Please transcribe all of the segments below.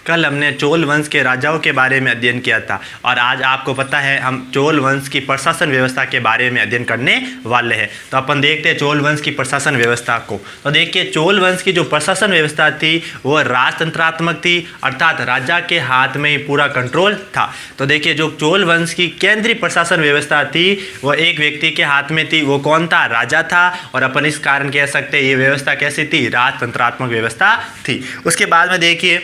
कल हमने चोल वंश के राजाओं के बारे में अध्ययन किया था और आज आपको पता है हम चोल वंश की प्रशासन व्यवस्था के बारे में अध्ययन करने वाले हैं। तो अपन देखते हैं चोल वंश की प्रशासन व्यवस्था को। तो देखिए चोल वंश की जो प्रशासन व्यवस्था थी वो राजतंत्रात्मक थी, अर्थात राजा के हाथ में ही पूरा कंट्रोल था। तो देखिए जो चोल वंश की केंद्रीय प्रशासन व्यवस्था थी वो एक व्यक्ति के हाथ में थी। वो कौन था? राजा था। और अपन इस कारण कह सकते हैं ये व्यवस्था कैसी थी? राजतंत्रात्मक व्यवस्था थी। उसके बाद में देखिए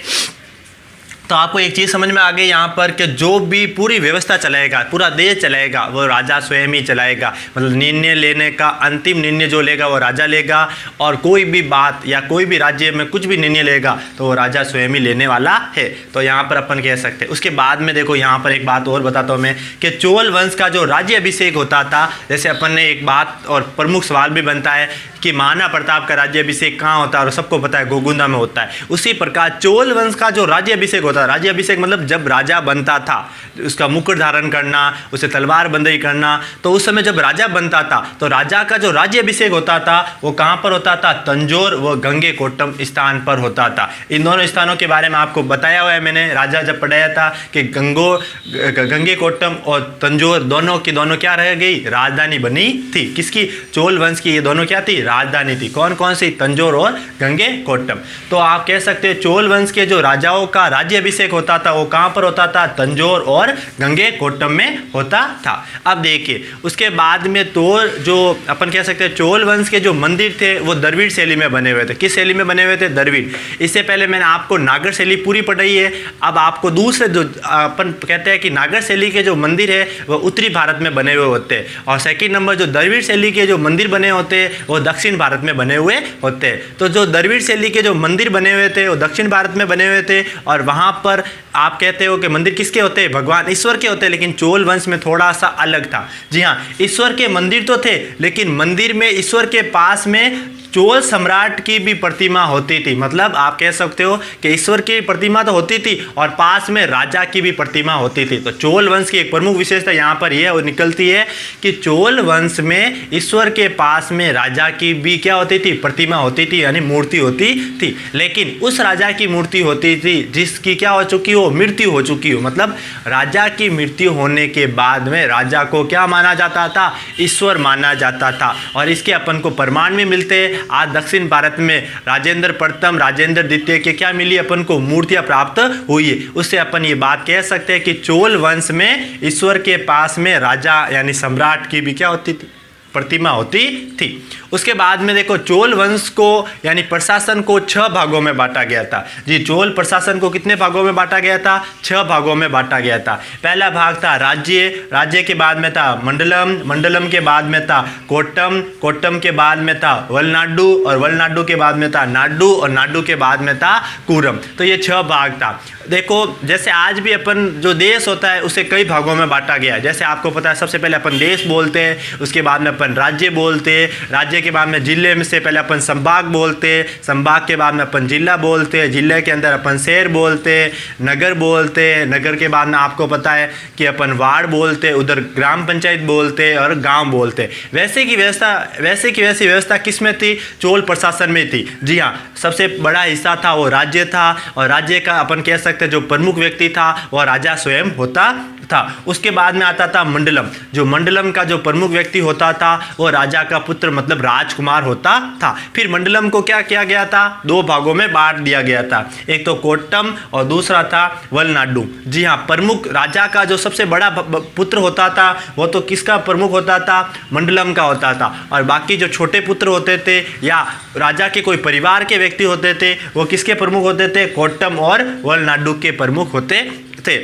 तो आपको एक चीज़ समझ में आ गई यहाँ पर कि जो भी पूरी व्यवस्था चलाएगा, पूरा देश चलाएगा, वो राजा स्वयं ही चलाएगा। मतलब निर्णय लेने का अंतिम निर्णय जो लेगा वो राजा लेगा, और कोई भी बात या कोई भी राज्य में कुछ भी निर्णय लेगा तो वो राजा स्वयं ही लेने वाला है। तो यहाँ पर अपन कह सकते हैं। उसके बाद में देखो यहाँ पर एक बात और बताता हूँ मैं कि चोल वंश का जो राज्य अभिषेक होता था, जैसे अपन ने एक बात और प्रमुख सवाल भी बनता है कि महाराणा प्रताप का राज्य अभिषेक कहाँ होता है, और सबको पता है गोगुंदा में होता है। उसी प्रकार चोल वंश का जो राज्य अभिषेक होता है, राज्य अभिषेक मतलब जब राजा बनता था, उसका मुकुट धारण करना, उसे तलवार बंदी करना, तो उस समय जब राजा बनता था तो राजा का जो राज्य अभिषेक होता था वो कहाँ पर होता था? तंजौर व गंगेकोट्टम स्थान पर होता था। इन दोनों स्थानों के बारे में आपको बताया हुआ है मैंने, राजा जब पढ़ाया था कि गंगेकोट्टम और तंजौर दोनों की दोनों क्या रह गई? राजधानी बनी थी। किसकी? चोल वंश की। ये दोनों क्या थी? राजधानी थी। कौन कौन सी? तंजौर और गंगेकोट्टम। तो आप कह सकते हैं चोल वंश के जो राजाओं का राज्य अभिषेक होता था वो कहाँ पर होता था? तंजौर और गंगेकोट्टम में होता था। अब देखिए उसके बाद में तो जो अपन कह सकते हैं चोल वंश के जो मंदिर थे वो द्रविड़ शैली में बने हुए थे। किस शैली में बने हुए थे? द्रविड़। इससे पहले मैंने आपको नागर शैली पूरी पढ़ाई है। अब आपको दूसरे जो अपन कहते हैं कि नागर शैली के जो मंदिर है वो उत्तरी भारत में बने हुए होते हैं, और सेकंड नंबर जो द्रविड़ शैली के जो मंदिर बने होते हैं वो दक्षिण भारत में बने हुए होते हैं। तो जो द्रविड़ शैली के जो मंदिर बने हुए थे वो दक्षिण भारत में बने हुए थे, और वहाँ पर आप कहते हो कि मंदिर किसके होते हैं? भगवान ईश्वर के होते हैं। लेकिन चोल वंश में थोड़ा सा अलग था। जी हाँ, ईश्वर के मंदिर तो थे, लेकिन मंदिर में ईश्वर के पास में चोल सम्राट की भी प्रतिमा होती थी। मतलब आप कह सकते हो कि ईश्वर की प्रतिमा तो होती थी और पास में राजा की भी प्रतिमा होती थी। तो चोल वंश की एक प्रमुख विशेषता यहाँ पर यह निकलती है कि चोल वंश में ईश्वर के पास में राजा की भी क्या होती थी? प्रतिमा होती थी, यानी मूर्ति होती थी। लेकिन उस राजा की मूर्ति होती थी जिसकी क्या हो चुकी हो? मृत्यु हो चुकी हो। मतलब राजा की मृत्यु होने के बाद में राजा को क्या माना जाता था? ईश्वर माना जाता था। और इसके अपन को प्रमाण भी मिलते। आज दक्षिण भारत में राजेंद्र प्रथम, राजेंद्र द्वितीय के क्या मिली अपन को? मूर्तियां प्राप्त हुई है। उससे अपन ये बात कह सकते हैं कि चोल वंश में ईश्वर के पास में राजा यानी सम्राट की भी क्या होती थी? प्रतिमा होती थी। उसके बाद में देखो चोल वंश को यानी प्रशासन को 6 भागों में बांटा गया था। जी, चोल प्रशासन को कितने भागों में बांटा गया था? 6 भागों में बांटा गया था। पहला भाग था राज्य, राज्य के बाद में था मंडलम, मंडलम के बाद में था कोट्टम, कोट्टम के बाद में था वलनाडु, और वलनाडु के बाद में था नाडु, और नाडु के बाद में था कूरम। तो ये 6 भाग था। देखो जैसे आज भी अपन जो देश होता है उसे कई भागों में बांटा गया है। जैसे आपको पता है सबसे पहले अपन देश बोलते हैं, उसके बाद में अपन राज्य बोलते हैं, राज्य के बाद में जिले में से पहले अपन संभाग बोलते हैं, संभाग के बाद में अपन जिला बोलते हैं, जिले के अंदर अपन शहर बोलते हैं, नगर बोलते हैं, नगर के बाद में आपको पता है कि अपन वार्ड बोलते हैं, उधर ग्राम पंचायत बोलते हैं और गाँव बोलते हैं। वैसे की वैसी व्यवस्था किस में थी? चोल प्रशासन में थी। जी हाँ, सबसे बड़ा हिस्सा था वो राज्य था, और राज्य का अपन कह सकते जो प्रमुख व्यक्ति था वह राजा स्वयं होता था। उसके बाद में आता था मंडलम। जो मंडलम का जो प्रमुख व्यक्ति होता था वो राजा का पुत्र मतलब राजकुमार होता था। फिर मंडलम को क्या किया गया था? 2 भागों में बांट दिया गया था। एक तो कोट्टम और दूसरा था वलनाडु। जी हाँ, प्रमुख राजा का जो सबसे बड़ा पुत्र होता था वो तो किसका प्रमुख होता था? मंडलम का होता था। और बाकी जो छोटे पुत्र होते थे या राजा के कोई परिवार के व्यक्ति होते थे वो किसके प्रमुख होते थे? कोट्टम और वलनाडु के प्रमुख होते थे।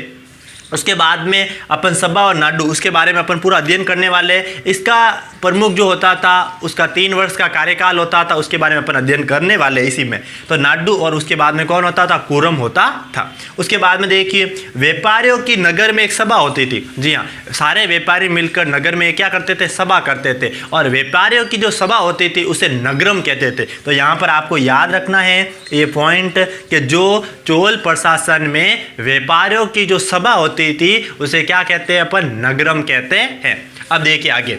उसके बाद में अपन सबा और नाडु, उसके बारे में अपन पूरा अध्ययन करने वाले। इसका प्रमुख जो होता था उसका 3 वर्ष का कार्यकाल होता था, उसके बारे में अपन अध्ययन करने वाले इसी में। तो नाडु, और उसके बाद में कौन होता था? कूरम होता था। उसके बाद में देखिए व्यापारियों की नगर में एक सभा होती थी। जी हाँ, सारे व्यापारी मिलकर नगर में क्या करते थे? सभा करते थे। और व्यापारियों की जो सभा होती थी उसे नगरम कहते थे। तो यहाँ पर आपको याद रखना है ये पॉइंट कि जो चोल प्रशासन में व्यापारियों की जो सभा होती थी उसे क्या कहते हैं? अपन नगरम कहते हैं। अब देखिए आगे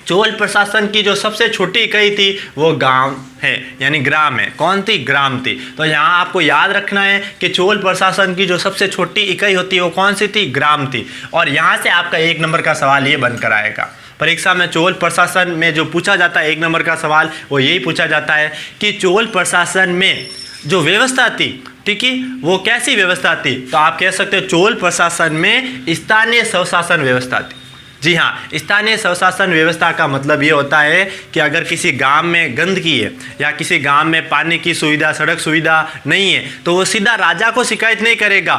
चोल प्रशासन की जो सबसे छोटी इकाई थी वो गांव है, यानी ग्राम है। कौन थी? ग्राम थी। तो यहाँ आपको याद रखना है कि चोल प्रशासन की जो सबसे छोटी इकाई होती है वो कौन सी थी? ग्राम थी। और यहाँ से आपका 1 नंबर का सवाल ये बनकर आएगा परीक्षा में। चोल प्रशासन में जो पूछा जाता है 1 नंबर का सवाल वो यही पूछा जाता है कि चोल प्रशासन में जो व्यवस्था थी, ठीक है, वो कैसी व्यवस्था थी? तो आप कह सकते हो चोल प्रशासन में स्थानीय स्वशासन व्यवस्था थी। जी हाँ, स्थानीय स्वशासन व्यवस्था का मतलब ये होता है कि अगर किसी गांव में गंदगी है या किसी गांव में पानी की सुविधा, सड़क सुविधा नहीं है तो वो सीधा राजा को शिकायत नहीं करेगा।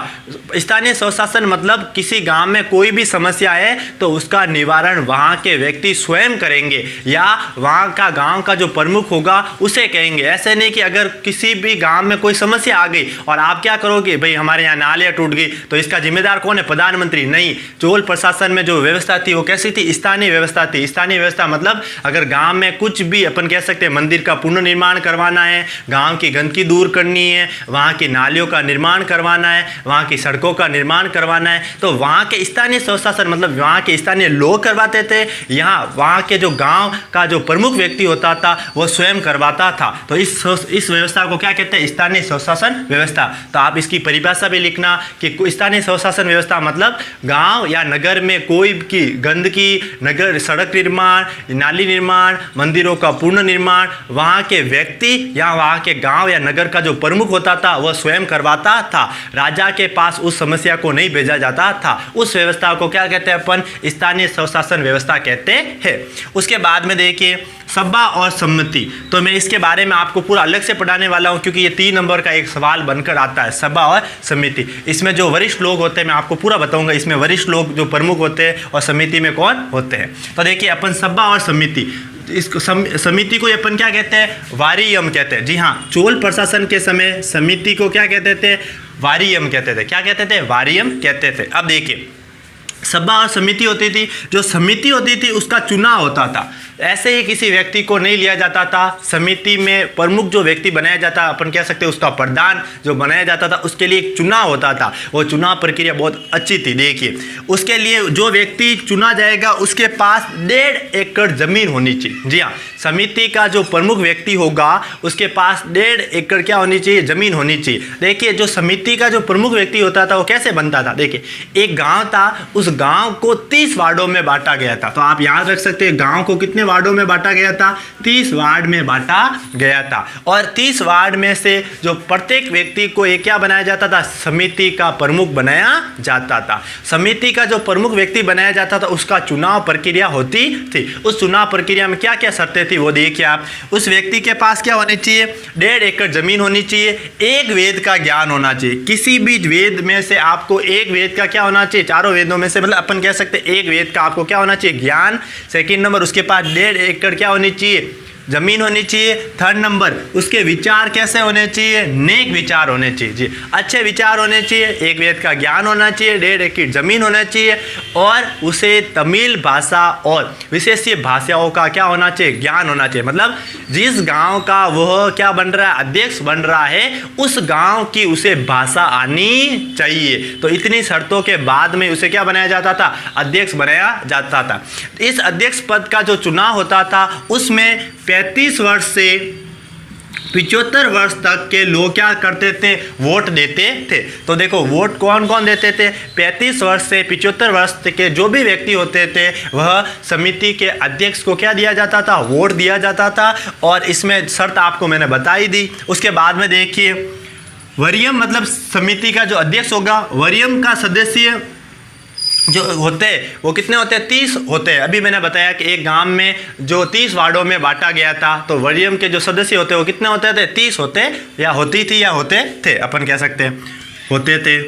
स्थानीय स्वशासन मतलब किसी गांव में कोई भी समस्या है तो उसका निवारण वहाँ के व्यक्ति स्वयं करेंगे या वहाँ का गाँव का जो प्रमुख होगा उसे कहेंगे। ऐसे नहीं कि अगर किसी भी गाँव में कोई समस्या आ गई और आप क्या करोगे, भाई हमारे यहाँ नालियाँ टूट गई तो इसका जिम्मेदार कौन है? प्रधानमंत्री। नहीं, चोल प्रशासन में जो व्यवस्था थी वो कैसी थी? स्थानीय व्यवस्था थी। स्थानीय व्यवस्था मतलब अगर गांव में कुछ भी अपन कह सकते हैं मंदिर का पुनर्निर्माण करवाना है, गांव की गंदगी दूर करनी है, वहां की नालियों का निर्माण करवाना है, वहां की सड़कों का निर्माण करवाना है, तो वहां के स्थानीय स्वशासन मतलब वहां के स्थानीय लोग करवाते थे। यहाँ वहां के जो गांव का जो प्रमुख व्यक्ति होता था वो स्वयं करवाता था। तो इस व्यवस्था को क्या कहते हैं? स्थानीय स्वशासन व्यवस्था। तो आप इसकी परिभाषा भी लिखना कि स्थानीय स्वशासन व्यवस्था मतलब गांव या नगर में कोई की गंदगी, नगर सड़क निर्माण, नाली निर्माण, मंदिरों का पूर्ण निर्माण वहाँ के व्यक्ति या वहाँ के गांव या नगर का जो प्रमुख होता था वह स्वयं करवाता था। राजा के पास उस समस्या को नहीं भेजा जाता था। उस व्यवस्था को क्या कहते हैं अपन? स्थानीय स्वशासन व्यवस्था कहते हैं। उसके बाद में देखिए सभा और सम्मति। तो मैं इसके बारे में आपको पूरा अलग से पढ़ाने वाला हूं क्योंकि ये 3 नंबर का एक सवाल बनकर आता है, सभा और समिति। इसमें जो वरिष्ठ लोग होते हैं मैं आपको पूरा बताऊंगा, इसमें वरिष्ठ लोग जो प्रमुख होते हैं और समिति में कौन होते हैं। तो देखिए अपन सभा और समिति, इस समिति को अपन क्या कहते हैं? वारियम कहते हैं। जी हाँ, चोल प्रशासन के समय समिति को क्या कहते थे? वारियम कहते थे। क्या कहते थे? वारियम कहते थे। अब देखिए सभा और समिति होती थी। जो समिति होती थी उसका चुनाव होता था, ऐसे ही किसी व्यक्ति को नहीं लिया जाता था। समिति में प्रमुख जो व्यक्ति बनाया जाता, अपन कह सकते हैं उसका प्रधान जो बनाया जाता था, उसके लिए एक चुनाव होता था। वो चुनाव प्रक्रिया बहुत अच्छी थी। देखिए उसके लिए जो व्यक्ति चुना जाएगा उसके पास 1.5 एकड़ जमीन होनी चाहिए। जी हाँ, समिति का जो प्रमुख व्यक्ति होगा उसके पास 1.5 एकड़ क्या होनी चाहिए? जमीन होनी चाहिए। देखिए जो समिति का जो प्रमुख व्यक्ति होता था वो कैसे बनता था? देखिए एक गाँव था, उस गाँव को 30 वार्डों में बांटा गया था। तो आप याद रख सकते हैं गाँव को कितने वार्डों में बांटा गया था? 30 वार्ड में बांटा गया था। और 30 वार्ड में से जो प्रत्येक व्यक्ति को एक क्या बनाया जाता था? समिति का प्रमुख बनाया जाता था। समिति का जो प्रमुख व्यक्ति बनाया जाता था उसका चुनाव प्रक्रिया होती थी। उस चुनाव प्रक्रिया में क्या क्या शर्तें थी वो देखिए आप। उस व्यक्ति के पास क्या होनी चाहिए? 1.5 एकड़ जमीन होनी चाहिए, एक वेद का ज्ञान होना चाहिए। किसी भी वेद में से आपको एक वेद का क्या होना चाहिए? चारों वेदों में से मतलब अपन कह सकते हैं एक वेद का आपको क्या होना चाहिए? ज्ञान। सेकंड नंबर उसके पास 1.5 एकड़ क्या होनी चाहिए? जमीन होनी चाहिए। थर्ड नंबर उसके विचार कैसे होने चाहिए? नेक विचार होने चाहिए। जी अच्छे विचार होने चाहिए, एक वेद का ज्ञान होना चाहिए, 1.5 एकड़ जमीन होना चाहिए और उसे तमिल भाषा और विशेषीय भाषाओं का क्या होना चाहिए? ज्ञान होना चाहिए। मतलब जिस गांव का वह क्या बन रहा है? अध्यक्ष बन रहा है, उस गांव की उसे भाषा आनी चाहिए। तो इतनी शर्तों के बाद में उसे क्या बनाया जाता था? अध्यक्ष बनाया जाता था। इस अध्यक्ष पद का जो चुनाव होता था उसमें 35 वर्ष से 75 वर्ष तक के लोग क्या करते थे? वोट देते थे। तो देखो वोट कौन कौन देते थे? 35 वर्ष से 75 वर्ष के जो भी व्यक्ति होते थे वह समिति के अध्यक्ष को क्या दिया जाता था? वोट दिया जाता था। और इसमें शर्त आपको मैंने बताई दी। उसके बाद में देखिए वरीयम मतलब समिति का जो अध्यक्ष होगा, वरीयम का सदस्य जो होते हैं वो कितने होते हैं? 30 होते हैं। अभी मैंने बताया कि एक गांव में जो 30 वार्डों में बांटा गया था तो वरीयम के जो सदस्य होते हैं वो कितने होते थे? 30 होते या होती थी या होते थे, अपन कह सकते हैं होते थे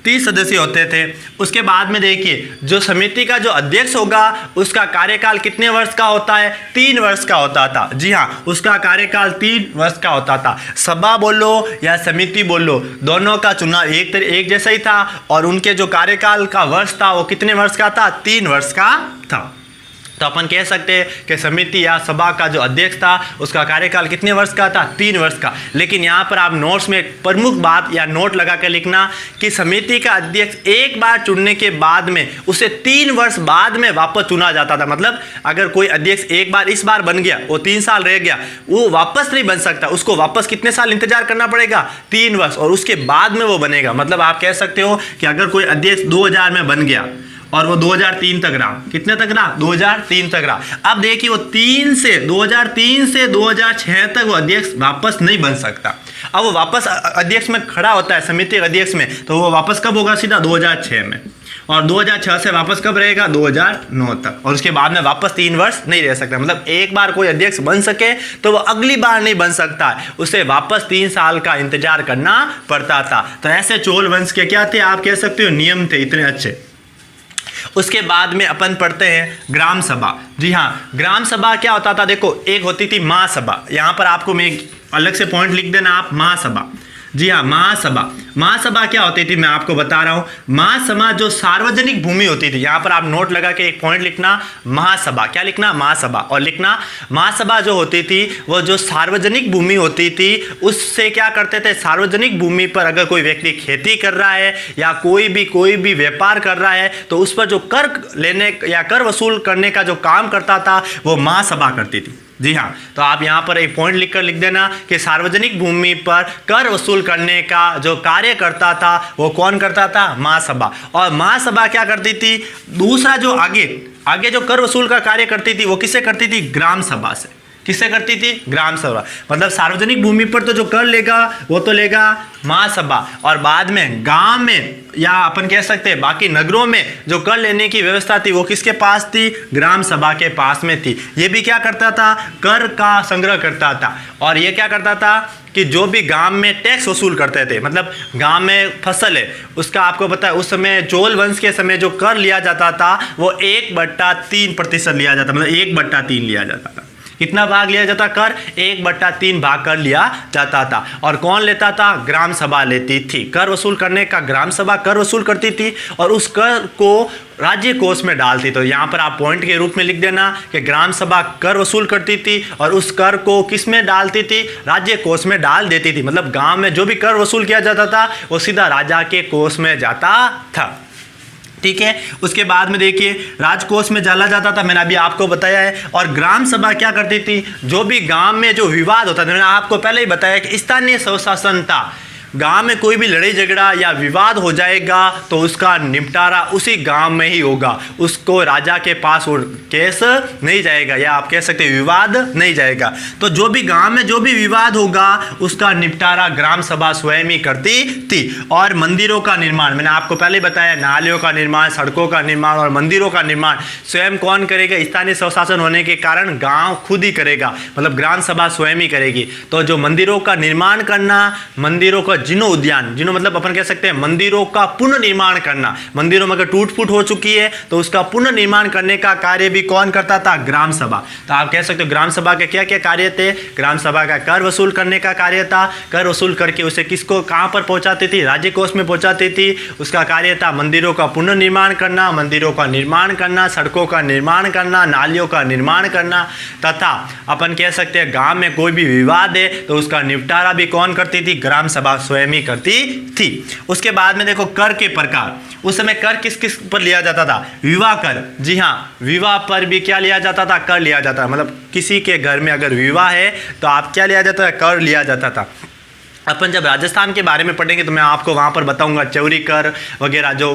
30 सदस्य होते थे। उसके बाद में देखिए जो समिति का जो अध्यक्ष होगा उसका कार्यकाल कितने वर्ष का होता है? 3 वर्ष का होता था। जी हाँ, उसका कार्यकाल 3 वर्ष का होता था। सभा बोलो या समिति बोलो, दोनों का चुनाव एक जैसा ही था और उनके जो कार्यकाल का वर्ष था वो कितने वर्ष का था? 3 वर्ष का था। तो अपन कह सकते हैं कि समिति या सभा का जो अध्यक्ष था उसका कार्यकाल कितने वर्ष का था, 3 वर्ष का। लेकिन यहाँ पर आप नोट्स में एक प्रमुख बात या नोट लगा कर लिखना कि समिति का अध्यक्ष एक बार चुनने के बाद में उसे 3 वर्ष बाद में वापस चुना जाता था। मतलब अगर कोई अध्यक्ष एक बार इस बार बन गया, वो 3 साल रह गया, वो वापस नहीं बन सकता, उसको वापस कितने साल इंतजार करना पड़ेगा, 3 वर्ष, और उसके बाद में वो बनेगा। मतलब आप कह सकते हो कि अगर कोई अध्यक्ष 2000 में बन गया और वो 2003 तक रहा, कितने तक रहा, 2003 तक रहा। अब देखिए वो 2003 से 2006 तक वो अध्यक्ष वापस नहीं बन सकता। अब वो वापस अध्यक्ष में खड़ा होता है, समिति अध्यक्ष में, तो वो वापस कब होगा, सीधा 2006 में, और 2006 से वापस कब रहेगा, 2009 तक, और उसके बाद में वापस 3 वर्ष नहीं रह सकता। मतलब एक बार कोई अध्यक्ष बन सके तो वो अगली बार नहीं बन सकता है, उसे वापस 3 साल का इंतजार करना पड़ता था। तो ऐसे चोल वंश के क्या थे, आप कह सकते हो नियम थे इतने अच्छे। उसके बाद में अपन पढ़ते हैं ग्राम सभा। जी हाँ, ग्राम सभा क्या होता था, देखो एक होती थी महासभा, यहाँ पर आपको मैं अलग से पॉइंट लिख देना आप, महासभा। जी हाँ, महासभा। महासभा क्या होती थी मैं आपको बता रहा हूँ। महासभा जो सार्वजनिक भूमि होती थी, यहाँ पर आप नोट लगा के एक पॉइंट लिखना, महासभा। क्या लिखना, महासभा, और लिखना महासभा जो होती थी वो जो सार्वजनिक भूमि होती थी उससे क्या करते थे, सार्वजनिक भूमि पर अगर कोई व्यक्ति खेती कर रहा है या कोई भी व्यापार कर रहा है तो उस पर जो कर लेने या कर वसूल करने का जो काम करता था वो महासभा करती थी। जी हाँ, तो आप यहाँ पर एक पॉइंट लिख देना कि सार्वजनिक भूमि पर कर वसूल करने का जो कार्य करता था वो कौन करता था, महासभा। और महासभा क्या करती थी, दूसरा जो आगे जो कर वसूल का कार्य करती थी वो किससे करती थी, ग्राम सभा से। किससे करती थी, ग्राम सभा। मतलब सार्वजनिक भूमि पर तो जो कर लेगा वो तो लेगा महासभा, और बाद में गांव में या अपन कह सकते हैं बाकी नगरों में जो कर लेने की व्यवस्था थी वो किसके पास थी, ग्राम सभा के पास में थी। ये भी क्या करता था, कर का संग्रह करता था। और ये क्या करता था कि जो भी गांव में टैक्स वसूल करते थे, मतलब गांव में फसल है उसका आपको पता है उस समय चोल वंश के समय जो कर लिया जाता था वो 1/3% लिया जाता, मतलब 1/3 लिया जाता था। कितना भाग लिया जाता, कर 1/3 भाग कर लिया जाता था। और कौन लेता था, ग्राम सभा लेती थी। कर वसूल करने का ग्राम सभा कर वसूल करती थी और उस कर को राज्य कोष में डालती। तो यहाँ पर आप पॉइंट के रूप में लिख देना कि ग्राम सभा कर वसूल करती थी और उस कर को किस में डालती थी, राज्य कोष में डाल देती थी। मतलब गांव में जो भी कर वसूल किया जाता था वो सीधा राजा के कोष में जाता था। ठीक है, उसके बाद में देखिए राजकोष में डाला जाता था, मैंने अभी आपको बताया है। और ग्राम सभा क्या करती थी, जो भी गांव में जो विवाद होता था, मैंने आपको पहले ही बताया कि स्थानीय स्वशासन था। गांव में कोई भी लड़ाई झगड़ा या विवाद हो जाएगा तो उसका निपटारा उसी गांव में ही होगा, उसको राजा के पास वो केस नहीं जाएगा, या आप कह सकते हैं विवाद नहीं जाएगा। तो जो भी गांव में जो भी विवाद होगा उसका निपटारा ग्राम सभा स्वयं ही करती थी। और मंदिरों का निर्माण, मैंने आपको पहले बताया, नालियों का निर्माण, सड़कों का निर्माण और मंदिरों का निर्माण स्वयं कौन करेगा, स्थानीय स्वशासन होने के कारण गाँव खुद ही करेगा, मतलब ग्राम सभा स्वयं ही करेगी। तो जो मंदिरों का निर्माण करना, मंदिरों का जीर्णो उद्यान, जीर्णो मतलब अपन कह सकते हैं मंदिरों का पुनर्निर्माण करना, मंदिरों में अगर टूट फूट हो चुकी है तो उसका पुनर्निर्माण करने का कार्य भी कौन करता था, ग्राम सभा। तो आप कह सकते हो ग्राम सभा के क्या क्या कार्य थे, ग्राम सभा का कर वसूल करने का कार्य था, कर वसूल करके उसे किसको कहां पर पहुंचाती थी, राज्य कोष में पहुंचाती थी। उसका कार्य था मंदिरों का पुनर्निर्माण करना, मंदिरों का निर्माण करना, सड़कों का निर्माण करना, नालियों का निर्माण करना, तथा अपन कह सकते हैं गांव में कोई भी विवाद है तो उसका निपटारा भी कौन करती थी, ग्राम सभा स्वयं ही करती थी। उसके बाद में देखो कर के प्रकार, उस समय कर किस किस पर लिया जाता था, विवाह कर। जी हाँ, विवाह पर भी क्या लिया जाता था, कर लिया जाता था। मतलब किसी के घर में अगर विवाह है तो आप क्या लिया जाता था, कर लिया जाता था। अपन जब राजस्थान के बारे में पढ़ेंगे तो मैं आपको वहाँ पर बताऊंगा चौरी कर वगैरह जो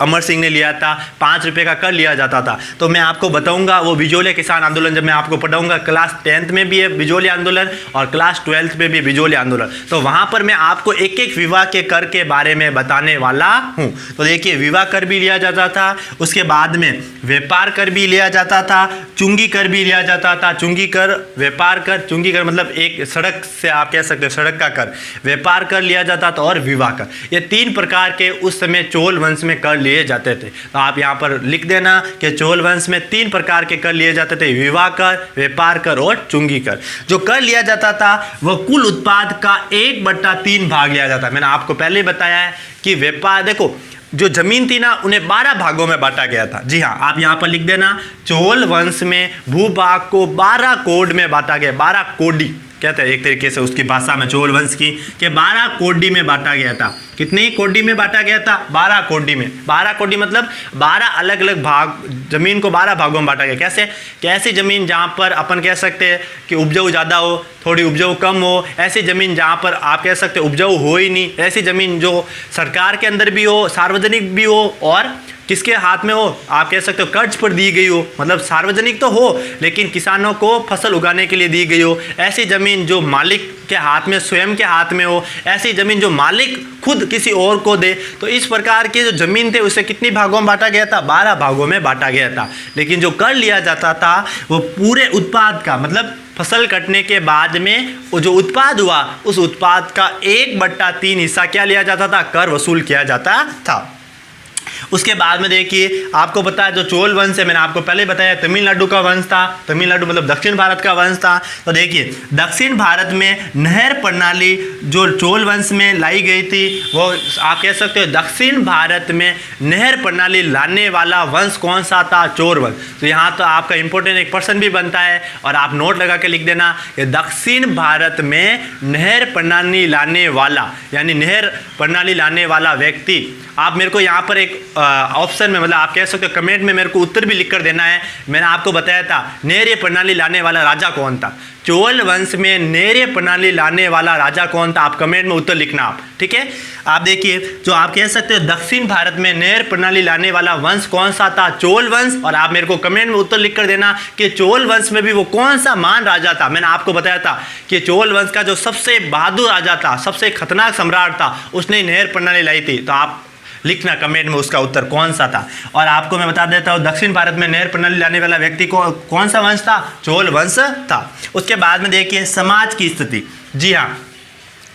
अमर सिंह ने लिया था, 5 रुपये का कर लिया जाता था। तो मैं आपको बताऊंगा वो बिजोलिया किसान आंदोलन जब मैं आपको पढ़ाऊंगा, क्लास 10th में भी है बिजोलिया आंदोलन और क्लास 12th में भी बिजोलिया आंदोलन। तो वहाँ पर मैं आपको एक एक विवाह के कर के बारे में बताने वाला हूँ। तो देखिए विवाह कर भी लिया जाता था, उसके बाद में व्यापार कर भी लिया जाता था, चुंगी कर भी लिया जाता था। चुंगी कर, व्यापार कर, चुंगी कर मतलब एक सड़क से आप कह सकते हो सड़क का कर, व्यापार कर लिया जाता था और विवाह कर। ये 3 प्रकार के उस समय चोल वंश में कर लिए जाते थे। तो आप यहाँ पर लिख देना कि चोल वंश में 3 प्रकार के कर लिए जाते थे, विवाह कर, व्यापार कर और चुंगी कर। जो कर लिया जाता था वह कुल उत्पाद का 1/3 भाग लिया जाता। मैंने आपको पहले बताया है कि व्यापार, देखो जो जमीन थी ना उन्हें 12 भागों में बांटा गया था। जी हाँ, आप यहाँ पर लिख देना, चोल वंश में भूभाग को 12 कोड में बांटा गया। 12 कोडी कहते हैं एक तरीके से उसकी भाषा में, चोल वंश की, कि 12 कोडी में बांटा गया था। कितनी कोडी में बांटा गया था? 12 कोडी में। 12 कोडी मतलब 12 अलग अलग भाग, जमीन को 12 भागों में बांटा गया। कैसे? कैसी जमीन जहाँ पर अपन कह सकते हैं कि उपजाऊ ज़्यादा हो, थोड़ी उपजाऊ कम हो, ऐसी जमीन जहाँ पर आप कह सकते हो उपजाऊ हो ही नहीं, ऐसी जमीन जो सरकार के अंदर भी हो, सार्वजनिक भी हो, और किसके हाथ में हो? आप कह सकते हो कर्ज पर दी गई हो, मतलब सार्वजनिक तो हो लेकिन किसानों को फसल उगाने के लिए दी गई हो। ऐसी जमीन जो मालिक के हाथ में, स्वयं के हाथ में हो, ऐसी जमीन जो मालिक खुद किसी और को दे। तो इस प्रकार की जो जमीन थे उसे कितनी भागों में बांटा गया था? 12 भागों में बांटा गया था। लेकिन जो कर लिया जाता था वो पूरे उत्पाद का, मतलब फसल कटने के बाद में वो जो उत्पाद हुआ उस उत्पाद का 1/3 हिस्सा क्या लिया जाता था? कर वसूल किया जाता था। उसके बाद में देखिए, आपको पता है जो चोल वंश है, मैंने आपको पहले बताया तमिलनाडु का वंश था। तमिलनाडु मतलब दक्षिण भारत का वंश था। तो देखिए, दक्षिण भारत में नहर प्रणाली जो चोल वंश में लाई गई थी, वो आप कह सकते हो दक्षिण भारत में नहर प्रणाली लाने वाला वंश कौन सा था? चोल वंश। तो यहाँ तो आपका इंपॉर्टेंट एक प्रश्न भी बनता है और आप नोट लगा के लिख देना कि दक्षिण भारत में नहर प्रणाली लाने वाला, यानी नहर प्रणाली लाने वाला व्यक्ति, आप मेरे को यहाँ पर एक ऑप्शन में, मतलब आप कह सकते हो कमेंट में मेरे को उत्तर भी लिख कर देना है। मैंने आपको बताया था नहरीय प्रणाली लाने वाला राजा कौन था। चोल वंश में नहरीय प्रणाली लाने वाला राजा कौन था? आप कमेंट में उत्तर लिखना आप, ठीक है। आप देखिए, जो आप कह सकते हो दक्षिण भारत में नहर प्रणाली लाने वाला वंश कौन सा था? चोल वंश। और आप मेरे को कमेंट में उत्तर लिख कर देना कि चोल वंश में भी वो कौन सा महान राजा था। मैंने आपको बताया था कि चोल वंश का जो सबसे बहादुर राजा था, सबसे खतरनाक सम्राट था, उसने नहर प्रणाली लाई थी। तो आप लिखना कमेंट में उसका उत्तर कौन सा था। और आपको मैं बता देता हूँ दक्षिण भारत में नहर प्रणाली लाने वाला व्यक्ति को कौन सा वंश था? चोल वंश था। उसके बाद में देखिए समाज की स्थिति। जी हाँ,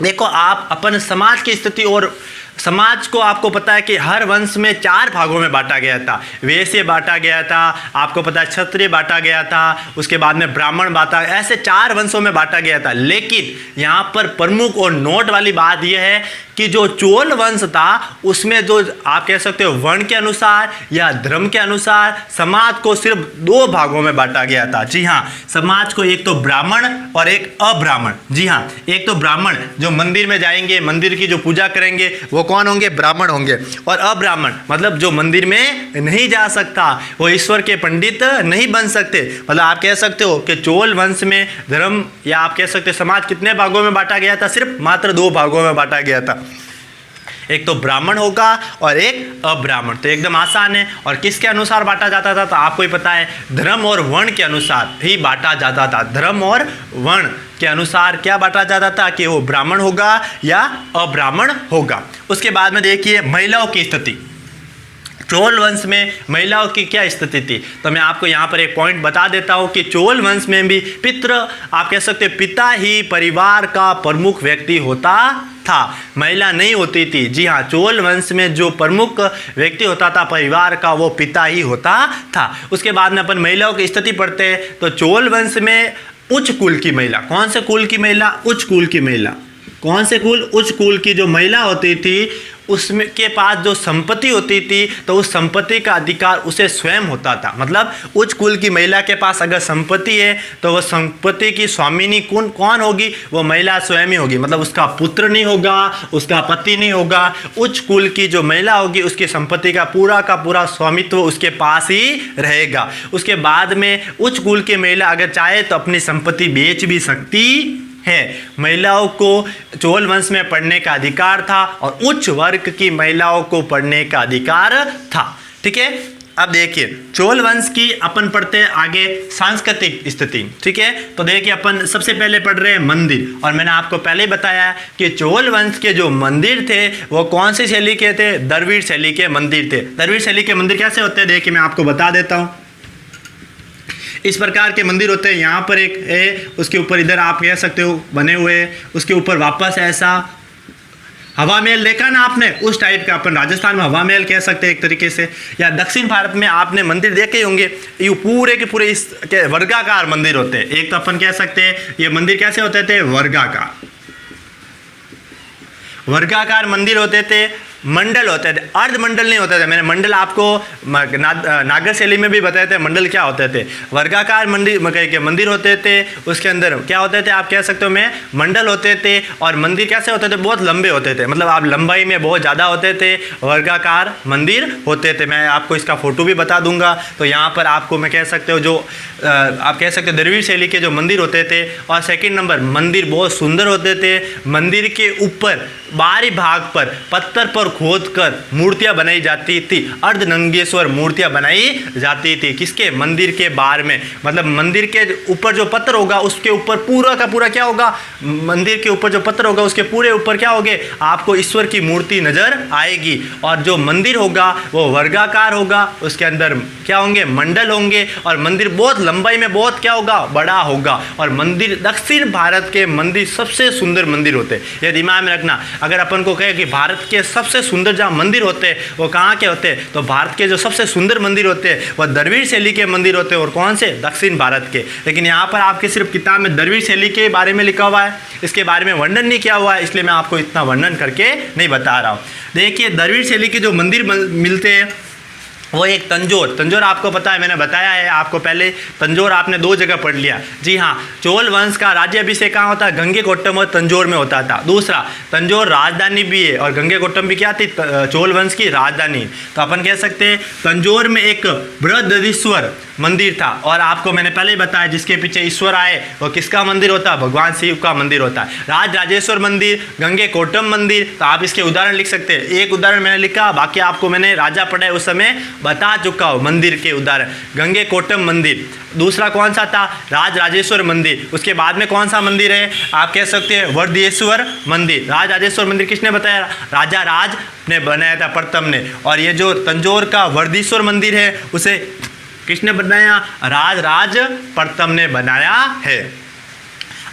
देखो आप अपन समाज की स्थिति, और समाज को आपको पता है कि हर वंश में 4 भागों में बांटा गया था। वैश्य बांटा गया था, आपको पता है क्षत्रिय बांटा गया था, उसके बाद में ब्राह्मण बांटा, ऐसे 4 वंशों में बांटा गया था। लेकिन यहाँ पर प्रमुख और नोट वाली बात यह है कि जो चोल वंश था उसमें जो आप कह सकते हो वर्ण के अनुसार या धर्म के अनुसार समाज को सिर्फ 2 भागों में बांटा गया था। जी हाँ, समाज को एक तो ब्राह्मण और एक अब्राह्मण। जी हाँ, एक तो ब्राह्मण जो मंदिर में जाएंगे, मंदिर की जो पूजा करेंगे वो कौन होंगे? ब्राह्मण होंगे। और अब्राह्मण मतलब जो मंदिर में नहीं जा सकता, वो ईश्वर के पंडित नहीं बन सकते। मतलब आप कह सकते हो कि चोल वंश में धर्म या आप कह सकते हो समाज कितने भागों में बांटा गया था? सिर्फ मात्र 2 भागों में बांटा गया था। एक तो ब्राह्मण होगा और एक अब्राह्मण। तो एकदम आसान है। और किसके अनुसार बांटा जाता था? तो आपको ही पता है, धर्म और वर्ण के अनुसार ही बांटा जाता था। धर्म और वर्ण के अनुसार क्या बांटा जाता था कि वो ब्राह्मण होगा या अब्राह्मण होगा। उसके बाद में देखिए महिलाओं की स्थिति। चोल वंश में महिलाओं की क्या स्थिति थी? तो मैं आपको यहाँ पर एक पॉइंट बता देता हूँ कि चोल वंश में भी आप कह सकते हो पिता ही परिवार का प्रमुख व्यक्ति होता था, महिला नहीं होती थी। जी हाँ, चोल वंश में जो प्रमुख व्यक्ति होता था परिवार का, वो पिता ही होता था। उसके बाद में अपन महिलाओं की स्थिति पढ़ते हैं। तो चोल वंश में उच्च कुल की महिला, कौन से कुल की महिला? उच्च कुल की महिला। कौन से कुल? उच्च कुल की जो महिला होती थी उसमें के पास जो संपत्ति होती थी तो उस संपत्ति का अधिकार उसे स्वयं होता था। मतलब उच्च कुल की महिला के पास अगर संपत्ति है तो वह संपत्ति की स्वामिनी कौन होगी? वो महिला स्वयं ही होगी। मतलब उसका पुत्र नहीं होगा, उसका पति नहीं होगा। उच्च कुल की जो महिला होगी उसकी संपत्ति का पूरा स्वामित्व उसके पास ही रहेगा। उसके बाद में उच्च कुल की महिला अगर चाहे तो अपनी संपत्ति बेच भी सकती है। महिलाओं को चोल वंश में पढ़ने का अधिकार था और उच्च वर्ग की महिलाओं को पढ़ने का अधिकार था। ठीक है, अब देखिए चोल वंश की अपन पढ़ते हैं आगे सांस्कृतिक स्थिति। ठीक है, तो देखिए अपन सबसे पहले पढ़ रहे हैं मंदिर। और मैंने आपको पहले बताया कि चोल वंश के जो मंदिर थे वो कौन सी शैली के थे? द्रविड़ शैली के मंदिर थे। द्रविड़ शैली के मंदिर कैसे होते हैं? देखिए मैं आपको बता देता हूँ। इस प्रकार के मंदिर होते हैं। यहाँ पर एक है, उसके ऊपर इधर आप कह सकते हो बने हुए, उसके ऊपर वापस ऐसा हवा महल देखा ना आपने, उस टाइप का अपन राजस्थान में हवा महल कह सकते हैं एक तरीके से। या दक्षिण भारत में आपने मंदिर देखे होंगे, ये पूरे के पूरे इस वर्गाकार मंदिर होते हैं। एक तो अपन कह सकते हैं ये मंदिर कैसे होते थे? वर्गाकार मंदिर होते थे। मंडल होते थे, अर्धमंडल नहीं होते थे। मैंने मंडल आपको नागर शैली में भी बताए थे मंडल क्या होते थे। वर्गाकार मंदिर होते थे, उसके अंदर क्या होते थे आप कह सकते हो मैं मंडल होते थे। और मंदिर कैसे होते थे, बहुत लंबे होते थे, मतलब आप लंबाई में बहुत ज़्यादा होते थे, वर्गाकार मंदिर होते थे। मैं आपको इसका फोटो भी बता दूंगा। तो यहाँ पर आपको मैं कह सकते हो जो आप कह सकते हो द्रविड़ शैली के जो मंदिर होते थे। और सेकंड नंबर मंदिर बहुत सुंदर होते थे। मंदिर के ऊपर बाहरी भाग पर पत्थर पर खोदकर मूर्तियां बनाई जाती थी, अर्धनंगेश्वर मूर्तियां बनाई जाती थी। किसके, मंदिर के बाहर में, मतलब मंदिर के ऊपर जो पत्थर होगा उसके ऊपर पूरा का पूरा क्या होगा, मंदिर के ऊपर जो पत्थर होगा उसके पूरे ऊपर क्या होगे, आपको ईश्वर की मूर्ति नजर आएगी। और जो मंदिर होगा वो वर्गाकार होगा, उसके अंदर क्या होंगे, मंडल होंगे। और मंदिर बहुत लंबाई में बहुत क्या होगा, बड़ा होगा। और मंदिर दक्षिण भारत के मंदिर सबसे सुंदर मंदिर होते हैं, यह दिमाग में रखना। अगर अपन को कहे कि भारत के सबसे सुंदर जहाँ मंदिर होते हैं वो कहाँ के होते हैं, तो भारत के जो सबसे सुंदर मंदिर होते हैं वह द्रविड़ शैली के मंदिर होते हैं। और कौन से, दक्षिण भारत के। लेकिन यहाँ पर आपके सिर्फ किताब में द्रविड़ शैली के बारे में लिखा हुआ है, इसके बारे में वर्णन नहीं किया हुआ है, इसलिए मैं आपको इतना वर्णन करके नहीं बता रहा हूँ। देखिए द्रविड़ शैली के जो मंदिर मिलते हैं वो एक तंजौर आपको पता है, मैंने बताया है आपको पहले, तंजौर आपने 2 जगह पढ़ लिया। जी हाँ, चोल वंश का राज्याभिषेक कहाँ होता है, गंगेकोट्टम और तंजौर में होता था। दूसरा, तंजौर राजधानी भी है और गंगेकोट्टम भी क्या थी, चोल वंश की राजधानी। तो अपन कह सकते हैं तंजौर में एक बृहदीश्वर मंदिर था। और आपको मैंने पहले ही बताया जिसके पीछे ईश्वर आए वो किसका मंदिर होता है, भगवान शिव का मंदिर होता है। राजराजेश्वर मंदिर, गंगेकोट्टम मंदिर, तो आप इसके उदाहरण लिख सकते हैं। एक उदाहरण मैंने लिखा, बाकी आपको मैंने राजा पढ़े उस समय बता चुका हूँ मंदिर के उदाहरण। गंगेकोट्टम मंदिर, दूसरा कौन सा था, राजराजेश्वर मंदिर। उसके बाद में कौन सा मंदिर है, आप कह सकते हैं वर्देश्वर मंदिर। राजराजेश्वर मंदिर किसने बताया, राजा राज ने बनाया था, प्रथम ने। और ये जो तंजौर का वर्देश्वर मंदिर है उसे किसने बनाया, राज प्रथम ने बनाया है।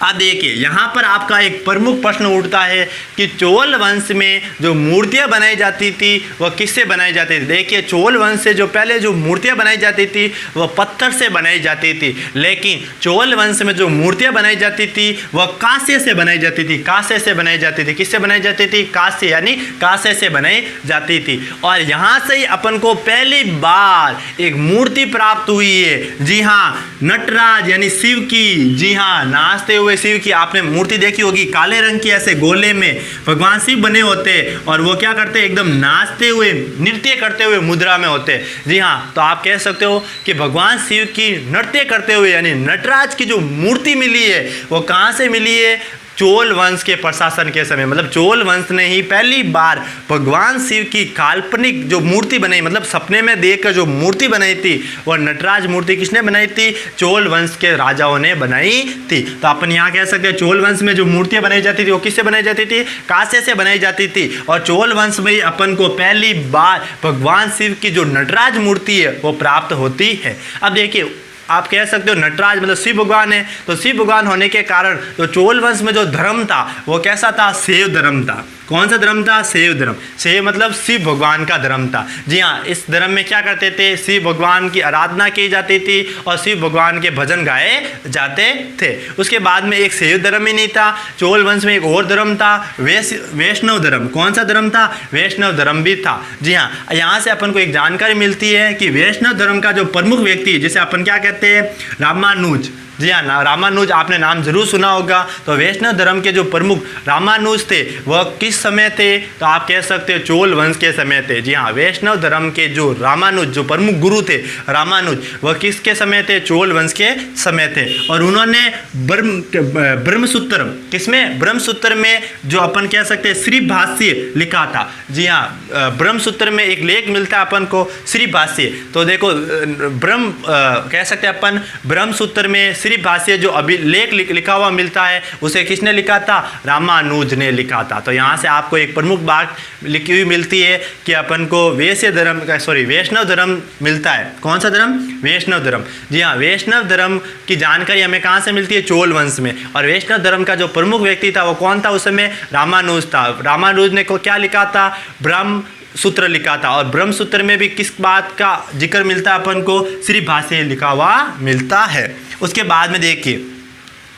अब देखिए यहाँ पर आपका एक प्रमुख प्रश्न उठता है कि चोल वंश में जो मूर्तियाँ बनाई जाती थी वह किससे बनाई जाती थी। देखिए चोल वंश से जो पहले जो मूर्तियाँ बनाई जाती थी वह पत्थर से बनाई जाती थी, लेकिन चोल वंश में जो मूर्तियाँ बनाई जाती थी वह कांसे से बनाई जाती थी। कांसे से बनाई जाती थी, किससे बनाई जाती थी, कांसे, यानी कांसे से बनाई जाती थी। और यहाँ से ही अपन को पहली बार एक मूर्ति प्राप्त हुई है। जी हाँ, नटराज यानी शिव की, जी हाँ, नाचते हुए शिव की आपने मूर्ति देखी होगी, काले रंग की, ऐसे गोले में भगवान शिव बने होते और वो क्या करते, एकदम नाचते हुए, नृत्य करते हुए मुद्रा में होते। जी हाँ, तो आप कह सकते हो कि भगवान शिव की नृत्य करते हुए यानी नटराज की जो मूर्ति मिली है वो कहाँ से मिली है, चोल वंश के प्रशासन के समय। मतलब चोल वंश ने ही पहली बार भगवान शिव की काल्पनिक जो मूर्ति बनाई, मतलब सपने में देखकर जो मूर्ति बनाई थी वह नटराज मूर्ति किसने बनाई थी, चोल वंश के राजाओं ने बनाई थी। तो अपन यहाँ कह सकते हैं चोल वंश में जो मूर्तियाँ बनाई जाती थी वो किससे बनाई जाती थी, कांसे से बनाई जाती थी। और चोल वंश में अपन को पहली बार भगवान शिव की जो नटराज मूर्ति है वो प्राप्त होती है। अब देखिए आप कह सकते हो नटराज मतलब शिव भगवान है, तो शिव भगवान होने के कारण तो चोल वंश में जो धर्म था वो कैसा था, शैव धर्म था। कौन सा धर्म था, शैव धर्म। शैव मतलब शिव भगवान का धर्म था। जी हाँ, इस धर्म में क्या करते थे, शिव भगवान की आराधना की जाती थी और शिव भगवान के भजन गाए जाते थे। उसके बाद में एक शैव धर्म ही नहीं था, चोल वंश में एक और धर्म था, वैष्णव धर्म। कौन सा धर्म था, वैष्णव धर्म भी था। जी हाँ, यहाँ से अपन को एक जानकारी मिलती है कि वैष्णव धर्म का जो प्रमुख व्यक्ति जिसे अपन क्या कहते हैं, रामानुज। जी हाँ, रामानुज आपने नाम जरूर सुना होगा। तो वैष्णव धर्म के जो प्रमुख रामानुज थे वह किस समय थे, तो आप कह सकते हो चोल वंश के समय थे। जी हाँ, वैष्णव धर्म के जो रामानुज जो प्रमुख गुरु थे रामानुज, वह किसके समय थे, चोल वंश के समय थे। और उन्होंने ब्रह्मसूत्र, किसमें, ब्रह्मसूत्र में जो अपन कह सकते हैं श्री भाष्य लिखा था। जी हाँ, ब्रह्मसूत्र में एक लेख मिलता है अपन को, श्री भाष्य। तो देखो कह सकते हैं अपन ब्रह्मसूत्र में श्री भाष्य जो अभिलेख लिखा हुआ मिलता है उसे किसने लिखा था, रामानुज ने लिखा था। तो यहाँ से आपको एक प्रमुख बात लिखी हुई मिलती है कि अपन को वैष्णव धर्म मिलता है। कौन सा धर्म, वैष्णव धर्म। जी हाँ, वैष्णव धर्म की जानकारी हमें कहाँ से मिलती है, चोल वंश में। और वैष्णव धर्म का जो प्रमुख व्यक्ति था वो कौन था उस समय, रामानुज था। रामानुज ने को क्या लिखा था, ब्रह्म सूत्र लिखा था। और ब्रह्म सूत्र में भी किस बात का जिक्र मिलता है अपन को, श्री भाष्य लिखा हुआ मिलता है। उसके बाद में देखिए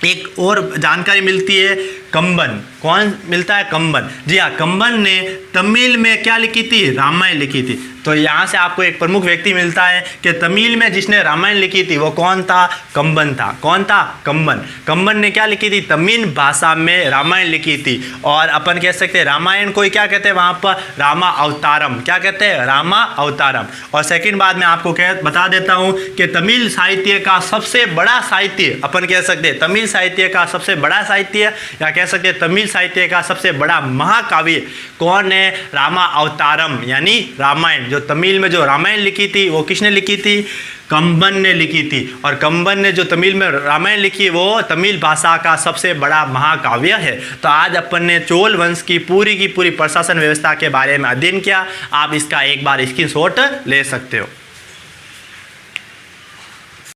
एक और जानकारी मिलती है कंबन। कौन मिलता है? कंबन। जी हाँ, कंबन ने तमिल में क्या लिखी थी? रामायण लिखी थी। तो यहाँ से आपको एक प्रमुख व्यक्ति मिलता है कि तमिल में जिसने रामायण लिखी थी वो कौन था? कंबन था। कौन था? कंबन। कंबन ने क्या लिखी थी? तमिल भाषा में रामायण लिखी थी। और अपन कह सकते हैं रामायण को क्या कहते हैं वहाँ पर? रामा अवतारम। क्या कहते हैं? रामा अवतारम। और सेकंड बात मैं आपको बता देता हूँ कि तमिल साहित्य का सबसे बड़ा साहित्य, अपन कह सकते हैं तमिल साहित्य का सबसे बड़ा साहित्य, या कह सकते हैं तमिल साहित्य का सबसे बड़ा महाकाव्य कौन है? रामा अवतारम, यानी रामायण। जो तमिल में जो रामायण लिखी थी वो किसने लिखी थी? कंबन ने लिखी थी। और कंबन ने जो तमिल में रामायण लिखी वो तमिल भाषा का सबसे बड़ा महाकाव्य है। तो आज अपन ने चोल वंश की पूरी प्रशासन व्यवस्था के बारे में अध्ययन किया। आप इसका एक बार स्क्रीनशॉट ले सकते हो।